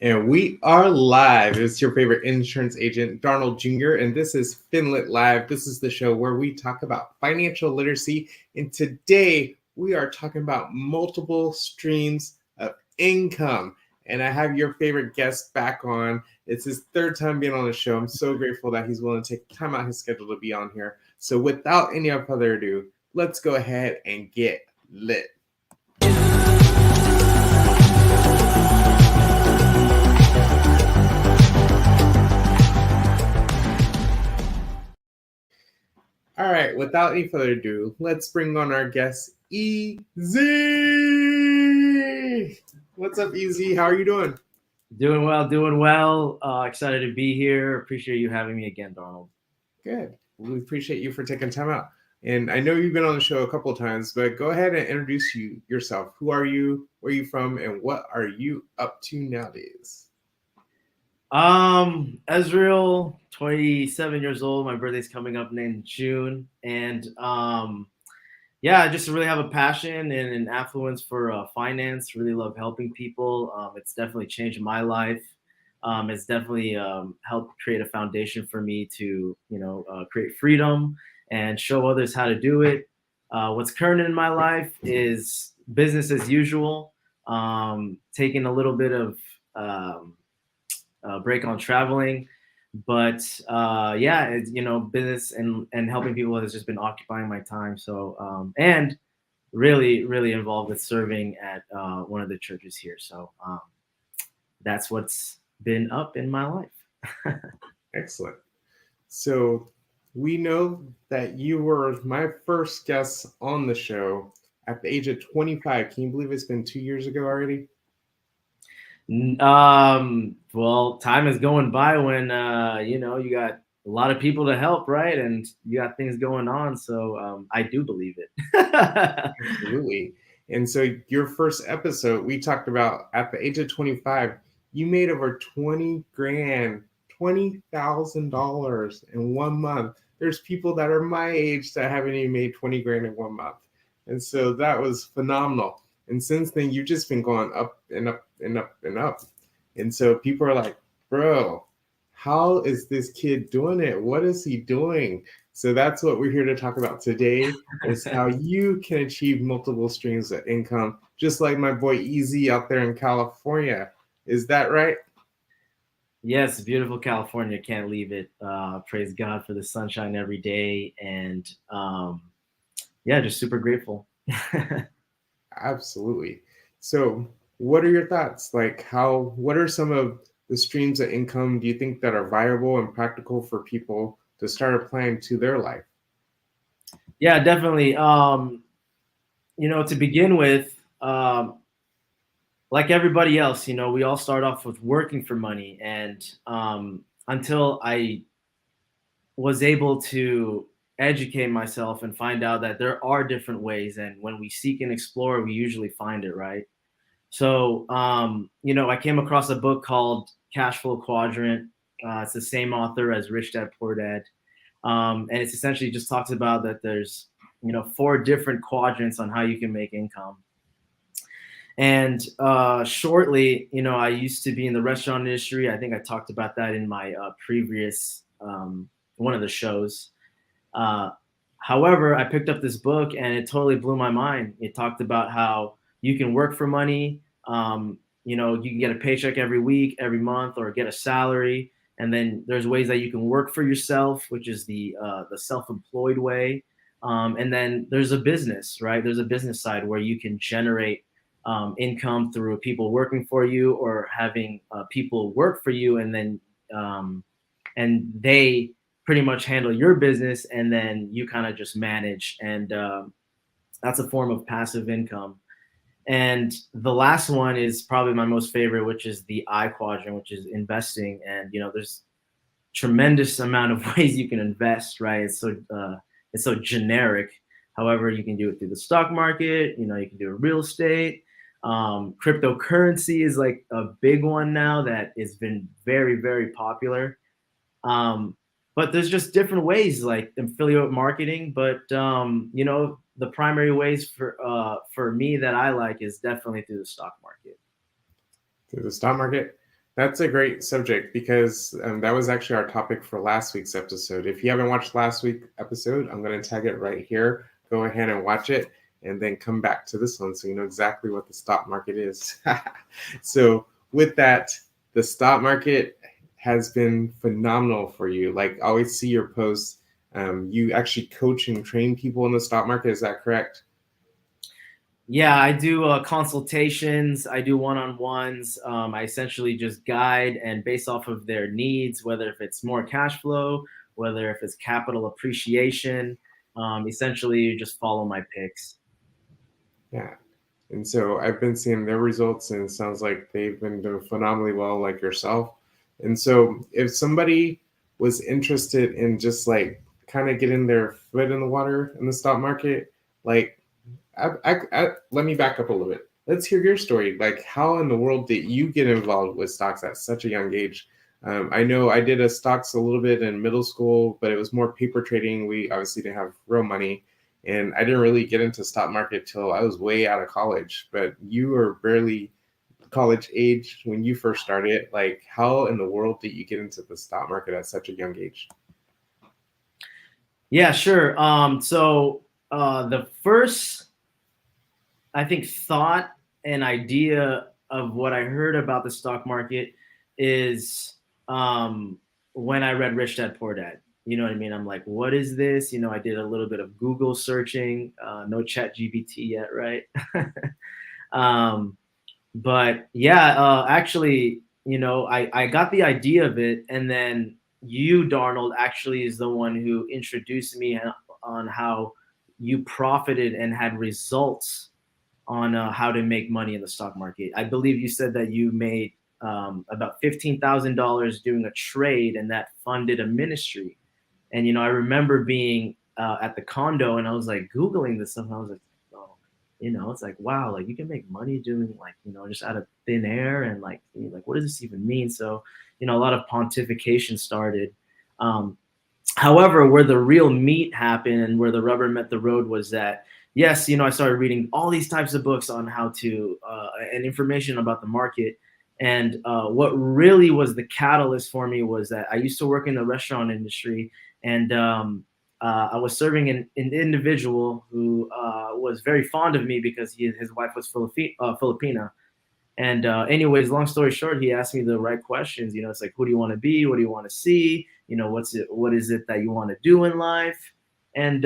And we are live. It's your favorite insurance agent, DarnaldJr. And this is Finlit Live. This is the show where we talk about financial literacy. And today we are talking about multiple streams of income. And I have your favorite guest back on. It's his third time being on the show. I'm so grateful that he's willing to take time out of his schedule to be on here. So without any further ado, let's go ahead and get lit. All right, without any further ado, let's bring on our guest, EZ. What's up, EZ? How are you doing? Doing well. Excited to be here. Appreciate you having me again, Darnold. Good. We appreciate you for taking time out. And I know you've been on the show a couple of times, but go ahead and introduce yourself. Who are you? Where are you from? And what are you up to nowadays? Ezrael, 27 years old. My birthday's coming up in June, and I just really have a passion and an affluence for finance. Really love helping people. It's definitely changed my life. It's definitely helped create a foundation for me to, create freedom and show others how to do it. What's current in my life is business as usual. Taking a little bit of break on traveling, but business and helping people has just been occupying my time. So and really involved with serving at one of the churches here. So that's what's been up in my life. Excellent. So we know that you were my first guest on the show at the age of 25. Can you believe it's been 2 years ago already? Well, time is going by when you got a lot of people to help, right? And you got things going on. So I do believe it. Absolutely. And so your first episode, we talked about at the age of 25, you made over 20 grand, $20,000 in 1 month. There's people that are my age that haven't even made 20 grand in 1 month. And so that was phenomenal. And since then, you've just been going up and up and up and up. And so people are like, bro, how is this kid doing it? What is he doing? So that's what we're here to talk about today, is how you can achieve multiple streams of income, just like my boy EZ out there in California. Is that right? Yes, beautiful California. Can't leave it. Praise God for the sunshine every day. And just super grateful. Absolutely. So what are your thoughts? What are some of the streams of income do you think that are viable and practical for people to start applying to their life? Yeah, definitely. To begin with, like everybody else, we all start off with working for money. And until I was able to educate myself and find out that there are different ways, and when we seek and explore, we usually find it, right? So, I came across a book called Cash Flow Quadrant. It's the same author as Rich Dad Poor Dad. And it's essentially just talks about that there's, 4 different quadrants on how you can make income. And shortly, I used to be in the restaurant industry. I think I talked about that in my previous one of the shows. However, I picked up this book and it totally blew my mind. It talked about how you can work for money. You can get a paycheck every week, every month, or get a salary. And then there's ways that you can work for yourself, which is the self-employed way. And then there's a business, right? There's a business side where you can generate income through people working for you, or having people work for you, and then and they pretty much handle your business, and then you kind of just manage. And that's a form of passive income. And the last one is probably my most favorite, which is the I quadrant, which is investing. And there's tremendous amount of ways you can invest, right? It's so generic. However, you can do it through the stock market. You can do real estate. Cryptocurrency is like a big one now that has been very, very popular. But there's just different ways, like affiliate marketing. But the primary ways for me that I like is definitely through the stock market. Through the stock market? That's a great subject because that was actually our topic for last week's episode. If you haven't watched last week's episode, I'm going to tag it right here. Go ahead and watch it and then come back to this one so you know exactly what the stock market is. So with that, the stock market has been phenomenal for you. Like I always see your posts. You actually coach and train people in the stock market. Is that correct? Yeah, I do consultations. I do one-on-ones. I essentially just guide and base off of their needs, whether if it's more cash flow, whether if it's capital appreciation. Essentially, you just follow my picks. Yeah. And so I've been seeing their results, and it sounds like they've been doing phenomenally well, like yourself. And so if somebody was interested in just like kind of getting their foot in the water in the stock market, like let me back up a little bit. Let's hear your story. Like, how in the world did you get involved with stocks at such a young age? I know I did a stocks a little bit in middle school, but it was more paper trading. We obviously didn't have real money, and I didn't really get into stock market till I was way out of college. But you were barely college age when you first started. Like, how in the world did you get into the stock market at such a young age? Yeah, sure. The first, I think, thought and idea of what I heard about the stock market is when I read Rich Dad Poor Dad. You know what I mean? I'm like, what is this? You know, I did a little bit of Google searching, no chat GBT yet, right? um, but yeah, actually, you know, I got the idea of it. And then you, Darnold, actually is the one who introduced me on how you profited and had results on how to make money in the stock market. I believe you said that you made about $15,000 doing a trade, and that funded a ministry. And you know, I remember being at the condo, and I was like Googling this stuff, and I was like, oh, you know, it's like, wow, like you can make money doing, like, you know, just out of thin air, and like, what does this even mean? So, you know, a lot of pontification started. Um, However, where the real meat happened and where the rubber met the road was that, yes, you know, I started reading all these types of books on how to and information about the market. And what really was the catalyst for me was that I used to work in the restaurant industry, and I was serving an individual who was very fond of me because his wife was Filipina. And anyways, long story short, he asked me the right questions. You know, it's like, who do you want to be? What do you want to see? You know, what is it that you want to do in life? And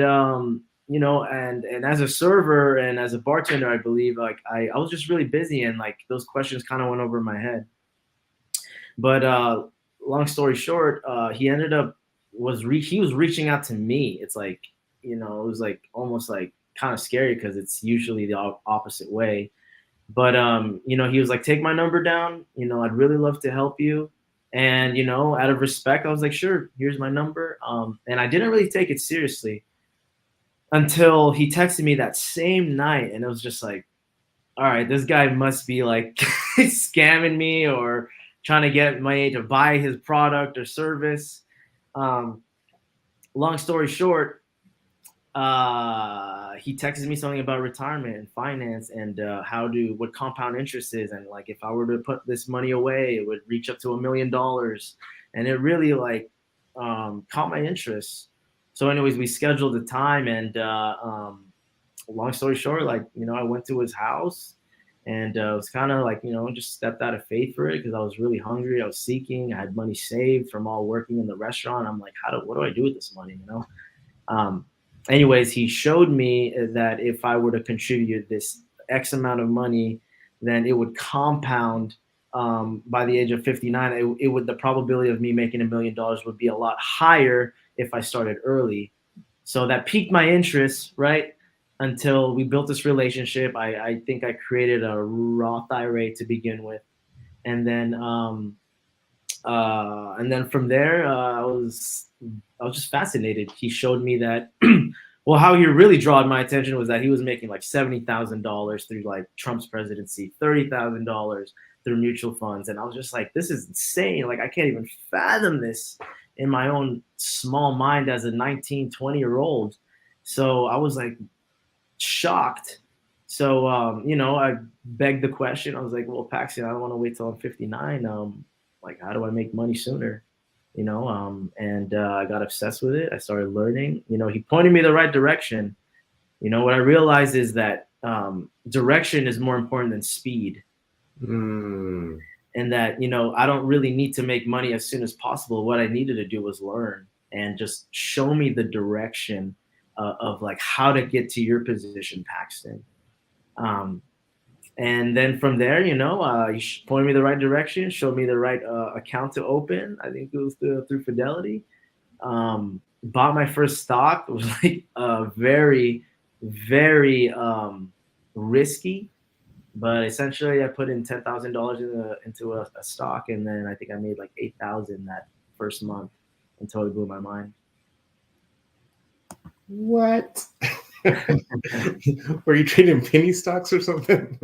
you know, and as a server and as a bartender, I believe like I was just really busy, and like those questions kind of went over my head. But long story short, he ended up he was reaching out to me. It's like, you know, it was like almost like kind of scary because it's usually the opposite way. But you know, he was like, take my number down. You know, I'd really love to help you. And you know, out of respect, I was like, sure, here's my number. And I didn't really take it seriously until he texted me that same night, and it was just like, all right, this guy must be like scamming me or trying to get me to buy his product or service. Um, Long story short, he texted me something about retirement and finance and what compound interest is, and like if I were to put this money away, it would reach up to $1 million, and it really like caught my interest. So, anyways, we scheduled a time, and long story short, like, you know, I went to his house, and it was kind of like, you know, just stepped out of faith for it because I was really hungry. I was seeking. I had money saved from all working in the restaurant. I'm like, what do I do with this money? You know. Anyways, he showed me that if I were to contribute this X amount of money, then it would compound by the age of 59. The probability of me making $1 million would be a lot higher if I started early. So that piqued my interest, right? Until we built this relationship. I think I created a Roth IRA to begin with. And then from there, I was just fascinated. He showed me that, well, how he really drawed my attention was that he was making like $70,000 through like Trump's presidency, $30,000 through mutual funds. And I was just like, this is insane. Like, I can't even fathom this in my own small mind as a 19, 20-year-old. So I was like shocked. So, you know, I begged the question. I was like, well, Paxton, I don't want to wait till I'm 59. like, how do I make money sooner? And I got obsessed with it. I started learning. He pointed me the right direction. What I realized is that direction is more important than speed. Mm. And that, I don't really need to make money as soon as possible. What I needed to do was learn and just show me the direction of like how to get to your position, Paxton. And then from there, he pointed me the right direction, showed me the right account to open. I think it was through Fidelity. Bought my first stock. It was like very, very risky. But essentially, I put in $10,000 into a stock, and then I think I made like $8,000 that first month until it blew my mind. What? Were you trading penny stocks or something?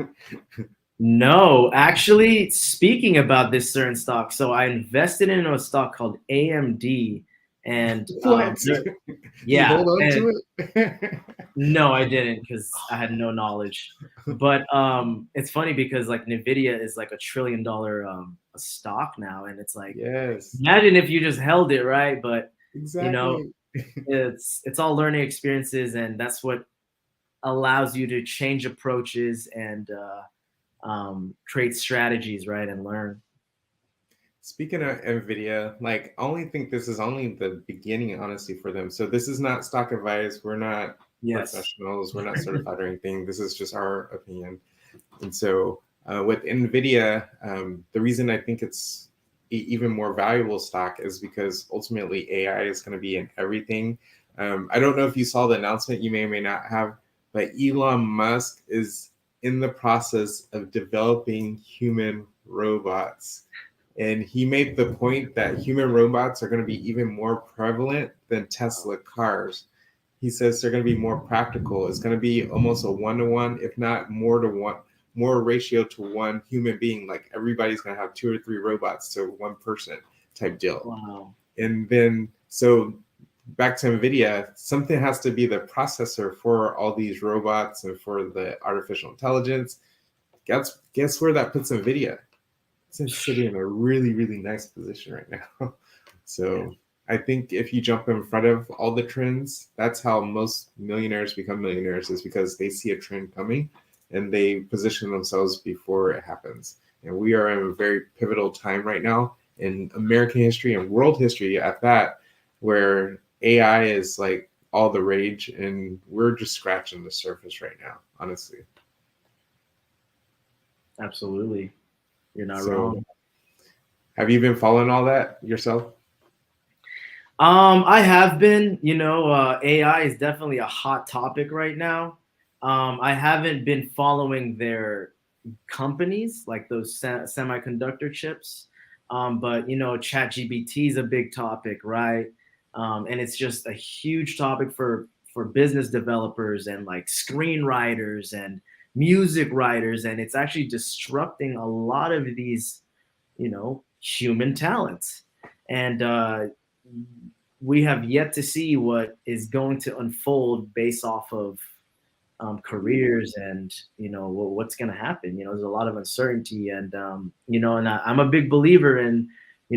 No, actually, speaking about this certain stock, so I invested in a stock called AMD, and What? yeah, you hold on to it? No, I didn't because I had no knowledge. But it's funny because like Nvidia is like $1 trillion a stock now, and it's like, yes, imagine if you just held it, right? But exactly. It's all learning experiences, and that's what allows you to change approaches and create strategies, right, and learn. Speaking of Nvidia, like I only think this is only the beginning, honestly, for them. So this is not stock advice. We're not professionals. We're not certified or anything. This is just our opinion. And so with Nvidia, the reason I think it's even more valuable stock is because ultimately AI is going to be in everything. I don't know if you saw the announcement. You may or may not have, but Elon Musk is in the process of developing human robots. And he made the point that human robots are going to be even more prevalent than Tesla cars. He says they're going to be more practical. It's going to be almost a 1-to-1, if not more to one, more ratio to one human being. Like everybody's going to have 2 or 3 robots to one person type deal. Wow. And then, so back to NVIDIA, something has to be the processor for all these robots and for the artificial intelligence. Guess where that puts NVIDIA? It's sitting in a really, really nice position right now. So I think if you jump in front of all the trends, that's how most millionaires become millionaires, is because they see a trend coming and they position themselves before it happens. And we are in a very pivotal time right now in American history and world history at that, where AI is like all the rage, and we're just scratching the surface right now, honestly. Absolutely. You're not wrong. Have you been following all that yourself? I have been. AI is definitely a hot topic right now. I haven't been following their companies, like those semiconductor chips. But ChatGPT is a big topic, right? And it's just a huge topic for business developers and like screenwriters and music writers, and it's actually disrupting a lot of these, human talents. And we have yet to see what is going to unfold based off of careers and what's going to happen. There's a lot of uncertainty, and I'm a big believer in,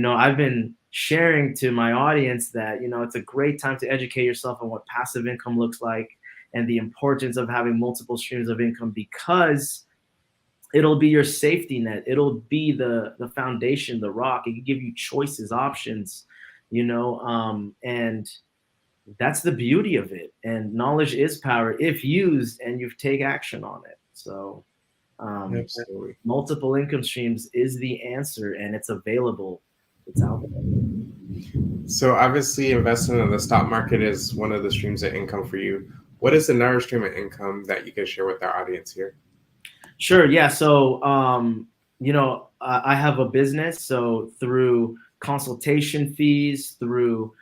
I've been sharing to my audience that it's a great time to educate yourself on what passive income looks like and the importance of having multiple streams of income, because it'll be your safety net. It'll be the foundation, the rock. It can give you choices, options, and that's the beauty of it. And knowledge is power if used and you take action on it. So Absolutely. Multiple income streams is the answer, and it's available. It's out there. So obviously investing in the stock market is one of the streams of income for you. What is another stream of income that you can share with our audience here? Sure. Yeah. So, I have a business. So through consultation fees, through,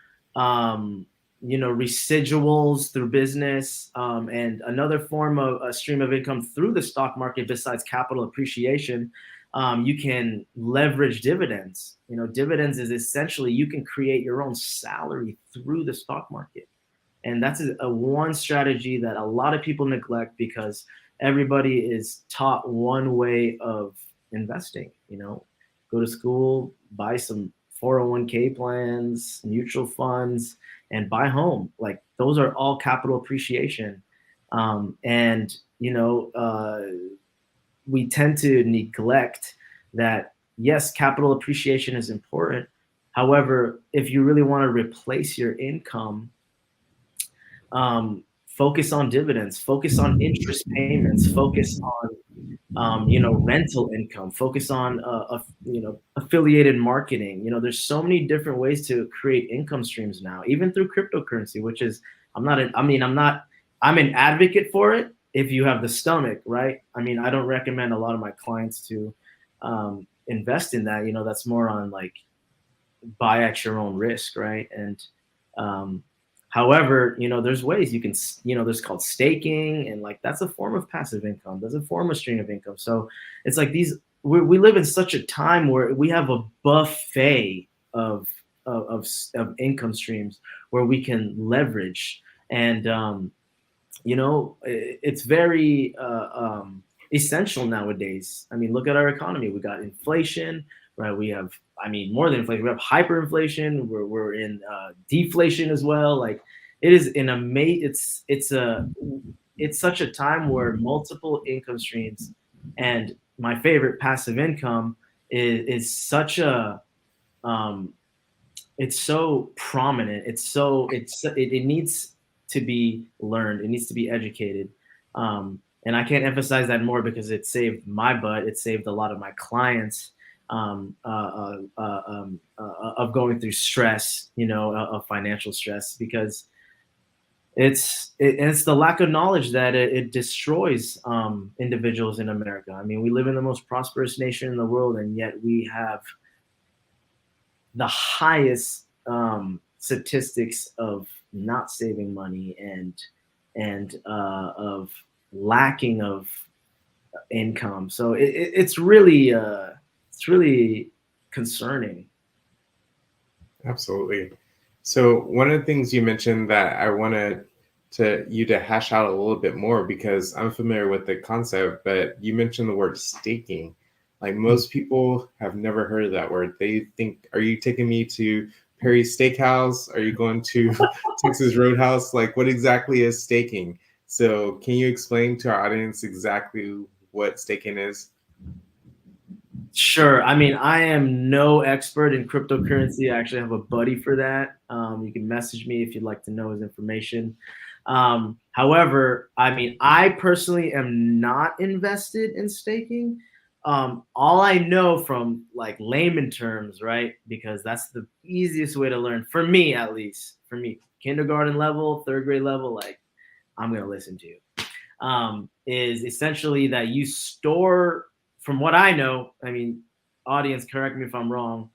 residuals through business, and another form of a stream of income through the stock market besides capital appreciation, you can leverage dividends. Dividends is essentially you can create your own salary through the stock market. And that's a one strategy that a lot of people neglect because everybody is taught one way of investing. go to school, buy some 401k plans, mutual funds, and buy home. Like those are all capital appreciation. And we tend to neglect that. Yes, capital appreciation is important. However, if you really want to replace your income, focus on dividends, focus on interest payments, focus on rental income, focus on affiliated marketing. There's so many different ways to create income streams now, even through cryptocurrency, which is I'm an advocate for it if you have the stomach, right? I don't recommend a lot of my clients to invest in that. That's more on like buy at your own risk, right? And however, there's ways you can, there's called staking, and like that's a form of passive income. That's a form of stream of income. So it's like we live in such a time where we have a buffet of income streams where we can leverage, and it's very essential nowadays. Look at our economy. We got inflation, right? We have, more than inflation. We have hyperinflation. We're in deflation as well. Like it is an amazing. It's such a time where multiple income streams, and my favorite, passive income, is such a it's so prominent. It needs to be learned. It needs to be educated. And I can't emphasize that more because it saved my butt. It saved a lot of my clients of going through stress, of financial stress, because it's the lack of knowledge that it destroys individuals in America. We live in the most prosperous nation in the world, and yet we have the highest statistics of not saving money and of lacking of income. So it's really concerning. Absolutely. So one of the things you mentioned that I wanted you to hash out a little bit more, because I'm familiar with the concept, but you mentioned the word staking. Like most people have never heard of that word. They think, are you taking me to Perry's Steakhouse? Are you going to Texas Roadhouse? Like what exactly is staking? So can you explain to our audience exactly what staking is? Sure. I am no expert in cryptocurrency. I actually have a buddy for that. You can message me if you'd like to know his information. However, I personally am not invested in staking. All I know from like layman terms, right? Because that's the easiest way to learn, for me at least. For me, kindergarten level, third grade level, like I'm gonna listen to you. Is essentially that you store, from what I know, audience, correct me if I'm wrong,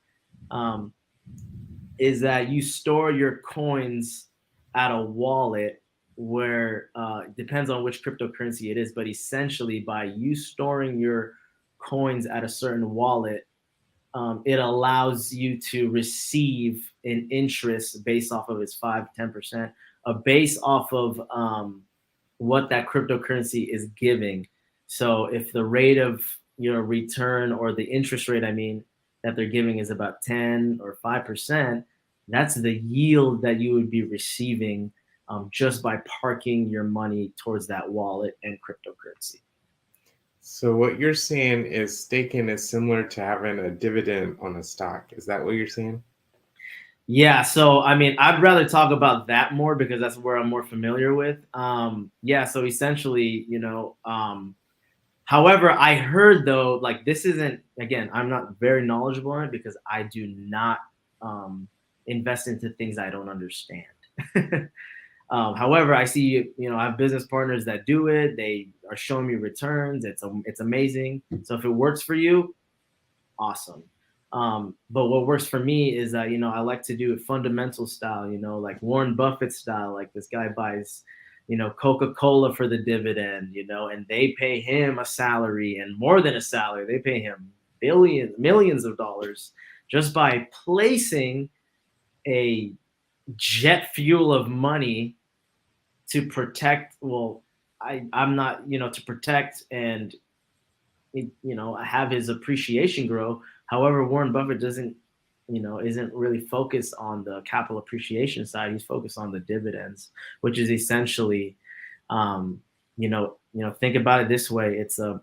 is that you store your coins at a wallet where depends on which cryptocurrency it is, but essentially by you storing your coins at a certain wallet, it allows you to receive an interest based off of its 5-10%, based off of what that cryptocurrency is giving. So if the rate of your return, or the interest rate, that they're giving, is about 10 or 5%, that's the yield that you would be receiving just by parking your money towards that wallet and cryptocurrency. So what you're saying is staking is similar to having a dividend on a stock. Is that what you're saying? Yeah. So, I'd rather talk about that more because that's where I'm more familiar with. Yeah. So essentially, however, I heard though, like this isn't, again, I'm not very knowledgeable on it because I do not invest into things I don't understand. However, I see, I have business partners that do it. They are showing me returns. It's amazing. So if it works for you, awesome. But what works for me is that, I like to do it fundamental style, like Warren Buffett style. Like this guy buys, Coca-Cola for the dividend, and they pay him a salary, and more than a salary. They pay him millions of dollars just by placing a jet fuel of money to protect. Well, I'm not, to protect and have his appreciation grow. However, Warren Buffett isn't really focused on the capital appreciation side. He's focused on the dividends, which is essentially, think about it this way: it's a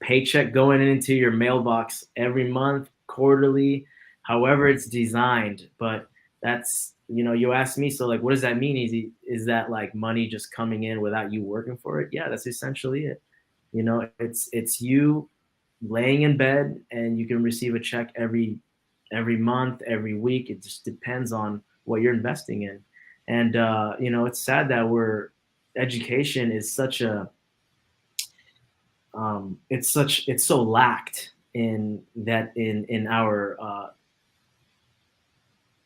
paycheck going into your mailbox every month, quarterly, however it's designed. But that's, you ask me, so like, what does that mean? Is that like money just coming in without you working for it? Yeah, that's essentially it. It's you laying in bed and you can receive a check every month, every week. It just depends on what you're investing in. And it's sad that education is such a it's so lacked in our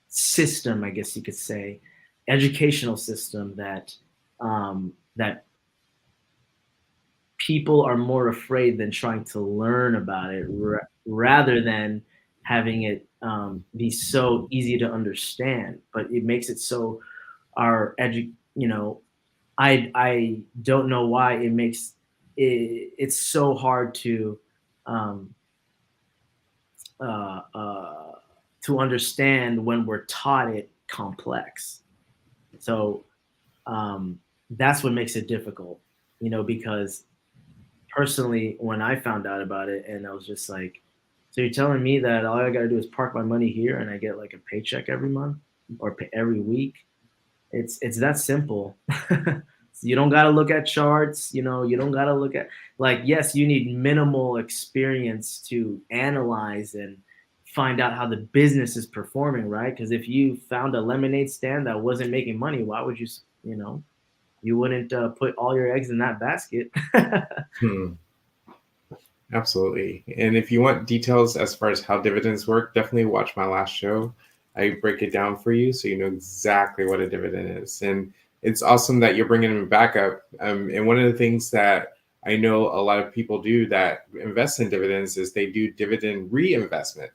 system, I guess you could say, educational system, that people are more afraid than trying to learn about it, rather than having it be so easy to understand. But it makes it so I don't know why it makes it's so hard um, to understand when we're taught it complex. So that's what makes it difficult, because personally, when I found out about it, and I was just like, so you're telling me that all I got to do is park my money here and I get like a paycheck every month or every week? It's that simple. You don't got to look at charts. You don't got to look at, like, yes, you need minimal experience to analyze and find out how the business is performing, right? Because if you found a lemonade stand that wasn't making money, why would you wouldn't put all your eggs in that basket. Hmm. Absolutely. And if you want details as far as how dividends work, definitely watch my last show. I break it down for you so you know exactly what a dividend is. And it's awesome that you're bringing them back up. And one of the things that I know a lot of people do that invest in dividends is they do dividend reinvestment.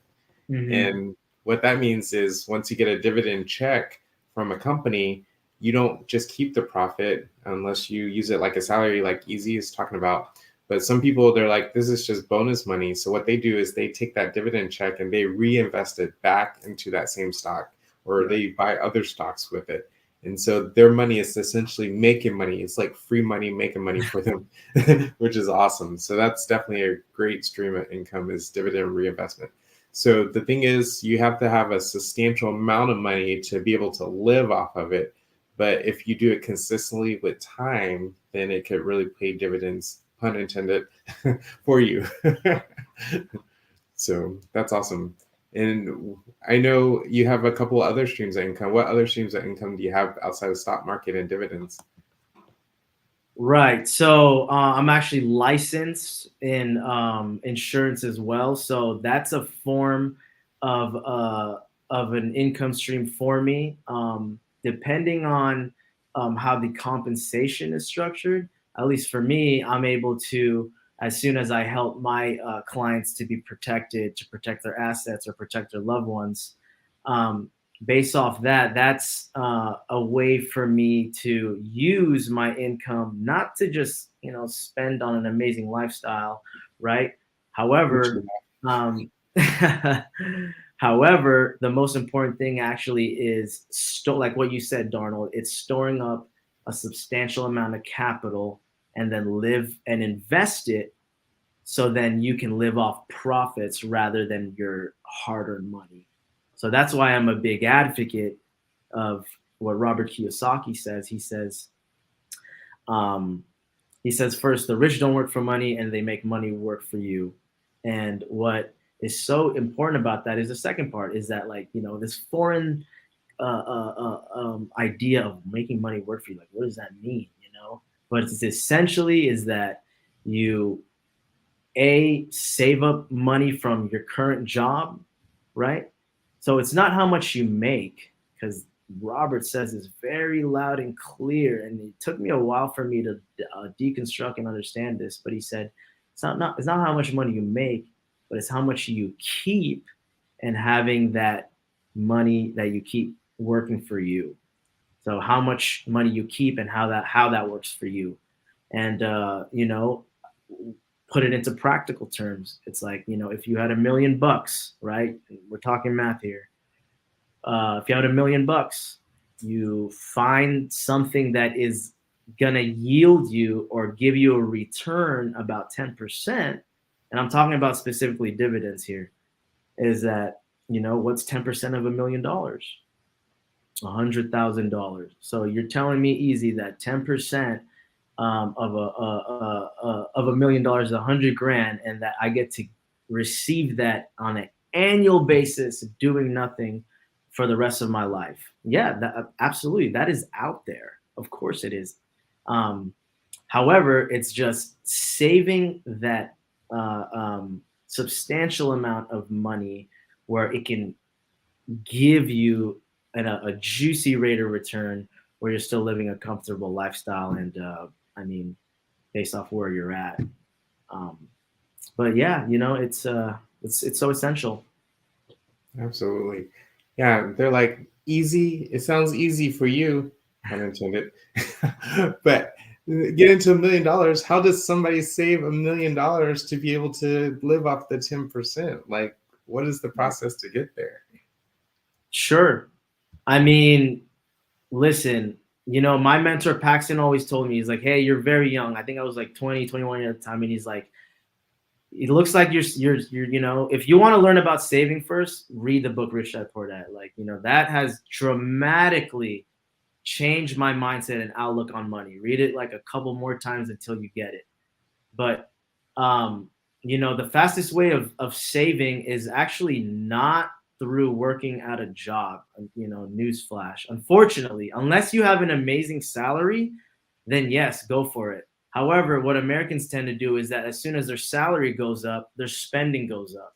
Mm-hmm. And what that means is once you get a dividend check from a company, you don't just keep the profit unless you use it like a salary, like Easy is talking about. But some people, they're like, this is just bonus money. So what they do is they take that dividend check and they reinvest it back into that same stock, or Right. they buy other stocks with it. And so their money is essentially making money. It's like free money making money for them, which is awesome. So that's definitely a great stream of income, is dividend reinvestment. So the thing is, you have to have a substantial amount of money to be able to live off of it. But if you do it consistently with time, then it could really pay dividends, pun intended, for you. So that's awesome. And I know you have a couple other streams of income. What other streams of income do you have outside of stock market and dividends? Right. So I'm actually licensed in insurance as well. So that's a form of an income stream for me. Depending on how the compensation is structured, at least for me, I'm able to, as soon as I help my clients to be protected, to protect their assets or protect their loved ones, um, based off that, that's a way for me to use my income, not to just spend on an amazing lifestyle, right? Which However, um, however, the most important thing actually is like what you said, Darnold. It's storing up a substantial amount of capital and then live and invest it, so then you can live off profits rather than your hard-earned money. So that's why I'm a big advocate of what Robert Kiyosaki says. Um, he says first, the rich don't work for money and they make money work for you. And what is so important about that is the second part, is that, like, this foreign idea of making money work for you. Like, what does that mean? But it's essentially is that you save up money from your current job, right? So it's not how much you make, because Robert says it's very loud and clear, and it took me a while for me to deconstruct and understand this. But he said it's not how much money you make, but it's how much you keep, and having that money that you keep working for you. So how much money you keep and how that works for you. And put it into practical terms. It's like, if you had $1 million, right? We're talking math here. If you had $1 million, you find something that is going to yield you or give you a return about 10%. And I'm talking about specifically dividends here. Is that, what's 10% of $1 million? $100,000. So you're telling me easy that 10% of $1 million is $100,000, and that I get to receive that on an annual basis, doing nothing for the rest of my life. Yeah, absolutely. That is out there. Of course it is. However, it's just saving that substantial amount of money where it can give you a juicy rate of return where you're still living a comfortable lifestyle, and based off where you're at. But yeah, it's so essential. Absolutely. Yeah, they're like easy. It sounds easy for you, pun intended. But get into $1 million. How does somebody save $1 million to be able to live off the 10%? Like, what is the process to get there? Sure. Listen, my mentor Paxton always told me, he's like, hey, you're very young. I think I was like 20, 21 at the time. And he's like, it looks like you're if you want to learn about saving first, read the book Rich Dad Poor Dad. Like, that has dramatically changed my mindset and outlook on money. Read it like a couple more times until you get it. But, the fastest way of saving is actually not through working at a job, newsflash. Unfortunately, unless you have an amazing salary, then yes, go for it. However, what Americans tend to do is that as soon as their salary goes up, their spending goes up,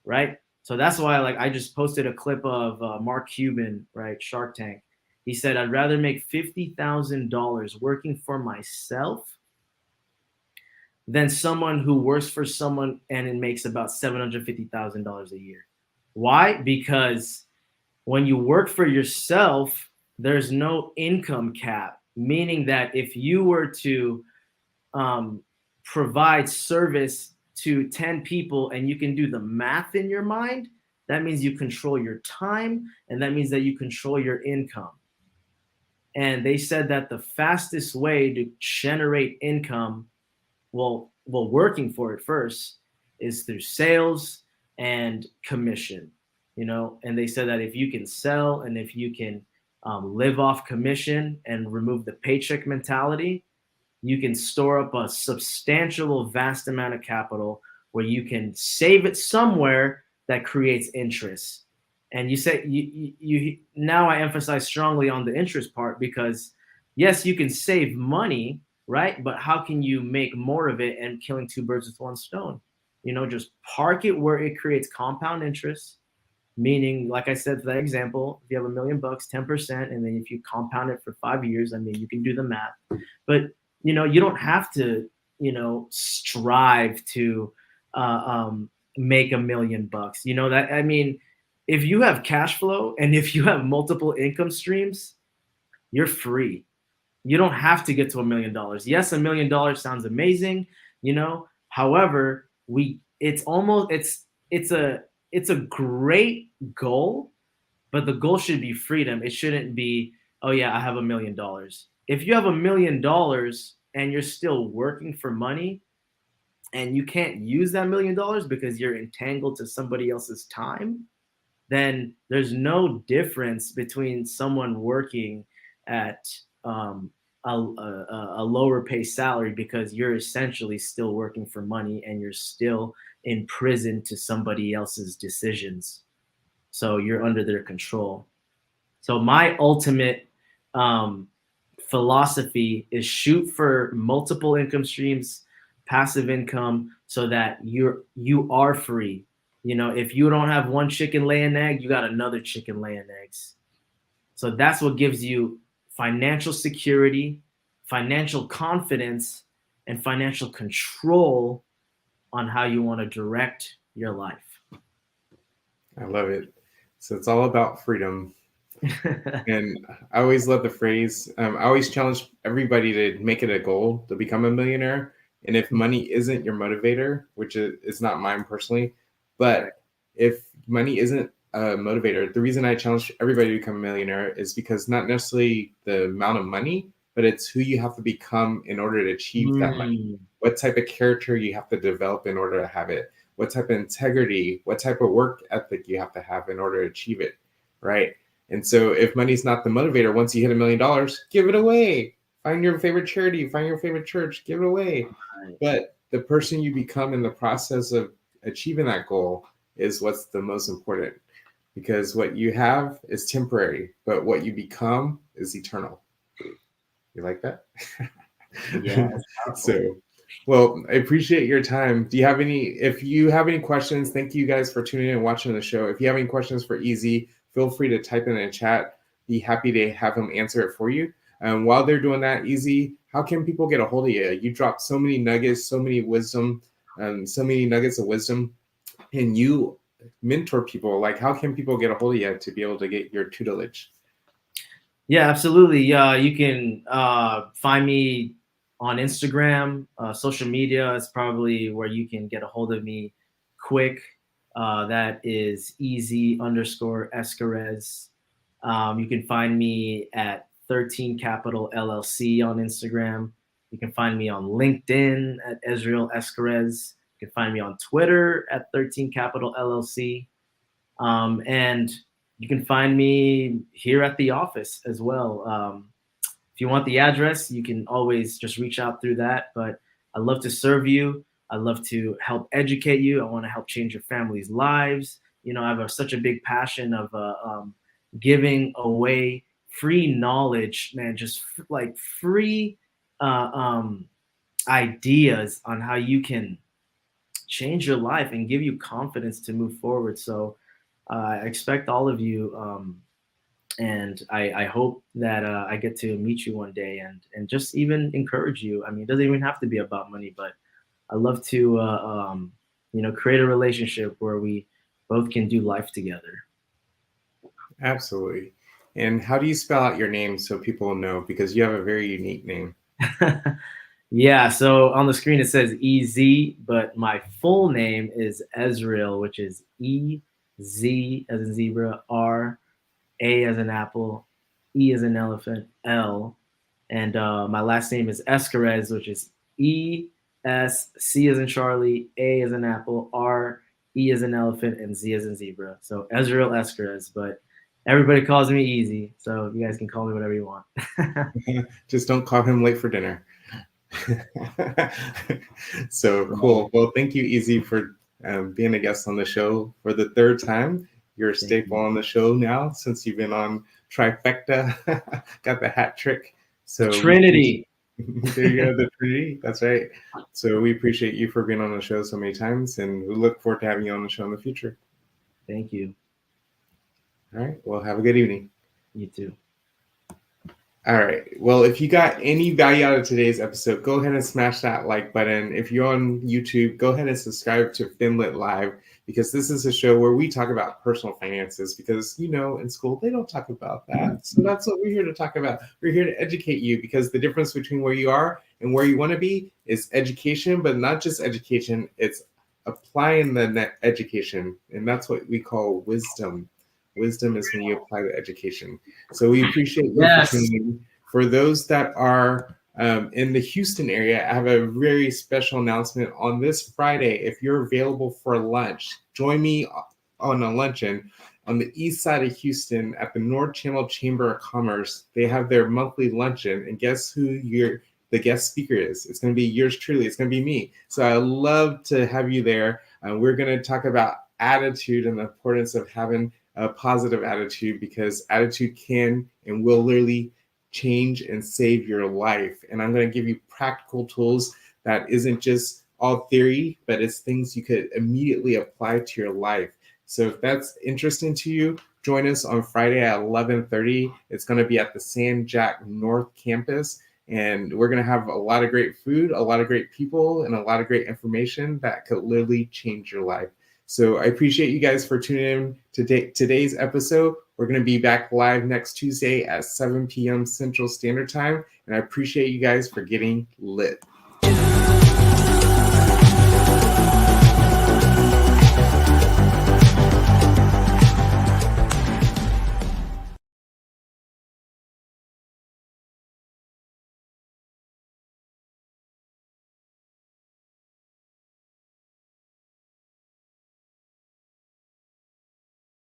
right? So that's why, I just posted a clip of Mark Cuban, right, Shark Tank. He said, I'd rather make $50,000 working for myself than someone who works for someone and it makes about $750,000 a year. Why? Because when you work for yourself, there's no income cap, meaning that if you were to provide service to 10 people and you can do the math in your mind, that means you control your time, and that means that you control your income. And they said that the fastest way to generate income, well, working for it first, is through sales and commission, and they said that if you can sell and if you can live off commission and remove the paycheck mentality, you can store up a substantial, vast amount of capital where you can save it somewhere that creates interest. And you say you now I emphasize strongly on the interest part, because yes, you can save money, right? But how can you make more of it and killing two birds with one stone? Just park it where it creates compound interest, meaning, like I said, for that example, if you have $1 million, 10%, and then if you compound it for 5 years, you can do the math. But you don't have to, strive to make $1 million. If you have cash flow and if you have multiple income streams, you're free. You don't have to get to $1 million. Yes, $1 million sounds amazing, However, it's a great goal, but the goal should be freedom. It shouldn't be, oh yeah, I have $1 million. If you have $1 million and you're still working for money and you can't use that $1 million because you're entangled to somebody else's time, then there's no difference between someone working at a lower pay salary, because you're essentially still working for money and you're still in prison to somebody else's decisions. So you're under their control. So my ultimate philosophy is shoot for multiple income streams, passive income, so that you are free. If you don't have one chicken laying egg, you got another chicken laying eggs. So that's what gives you financial security, financial confidence, and financial control on how you want to direct your life. I love it. So it's all about freedom. And I always love the phrase. I always challenge everybody to make it a goal to become a millionaire, And if money isn't your motivator, which is not mine personally, but if money isn't a motivator, the reason I challenge everybody to become a millionaire is because not necessarily the amount of money, but it's who you have to become in order to achieve that money. What type of character you have to develop in order to have it. What type of integrity, what type of work ethic you have to have in order to achieve it, right? And so if money's not the motivator, once you hit $1 million, give it away. Find your favorite charity, find your favorite church, give it away. But the person you become in the process of achieving that goal is what's the most important, because what you have is temporary, but what you become is eternal. You like that? Yeah. So, well, I appreciate your time. If you have any questions, thank you guys for tuning in and watching the show. If you have any questions for Easy, feel free to type in the chat. Be happy to have him answer it for you. And while they're doing that, Easy, how can people get a hold of you? You drop so many nuggets, so many wisdom, so many nuggets of wisdom, and you mentor people. Like, how can people get a hold of you to be able to get your tutelage? Yeah, absolutely. You can find me on Instagram. Social media is probably where you can get a hold of me quick. That is easy_Escarez. You can find me at 13 Capital LLC on Instagram. You can find me on LinkedIn at Ezrael Escarez. You can find me on Twitter at 13 Capital LLC. And you can find me here at the office as well. If you want the address, you can always just reach out through that. But I love to serve you. I love to help educate you. I want to help change your family's lives. I have such a big passion of giving away free knowledge, man, just like free ideas on how you can change your life and give you confidence to move forward. So I expect all of you, and I hope that I get to meet you one day and just even encourage you. I mean, it doesn't even have to be about money, but I love to create a relationship where we both can do life together. Absolutely. And how do you spell out your name so people know? Because you have a very unique name. Yeah, so on the screen it says EZ, but my full name is Ezrael, which is EZ as in zebra, R, A as in apple, E as in elephant, L. And my last name is Escarez, which is ES, C as in Charlie, A as in apple, R, E as in elephant, and Z as in zebra. So Ezrael Escarez, but everybody calls me Easy, so you guys can call me whatever you want. Just don't call him late for dinner. So cool. Well, thank you, Easy, for being a guest on the show for the third time. You're a staple on the show now since you've been on Trifecta. Got the hat trick. So Trinity. There you go, the Trinity. That's right. So we appreciate you for being on the show so many times, and we look forward to having you on the show in the future. Thank you. All right. Well, have a good evening. You too. All right. Well, if you got any value out of today's episode, go ahead and smash that like button. If you're on YouTube, go ahead and subscribe to Finlit Live, because this is a show where we talk about personal finances, because, in school, they don't talk about that. So that's what we're here to talk about. We're here to educate you, because the difference between where you are and where you want to be is education, but not just education. It's applying the education. And that's what we call wisdom. Wisdom is when you apply the education. So we appreciate you for tuning in. For those that are in the Houston area, I have a very special announcement on this Friday. If you're available for lunch, join me on a luncheon on the east side of Houston at the North Channel Chamber of Commerce. They have their monthly luncheon, and guess who the guest speaker is? It's going to be yours truly. It's going to be me. So I love to have you there. We're going to talk about attitude and the importance of having a positive attitude, because attitude can and will literally change and save your life. And I'm going to give you practical tools that isn't just all theory, but it's things you could immediately apply to your life. So if that's interesting to you, join us on Friday at 11:30. It's going to be at the San Jac North Campus. And we're going to have a lot of great food, a lot of great people, and a lot of great information that could literally change your life. So I appreciate you guys for tuning in to today's episode. We're going to be back live next Tuesday at 7 p.m. Central Standard Time. And I appreciate you guys for getting lit.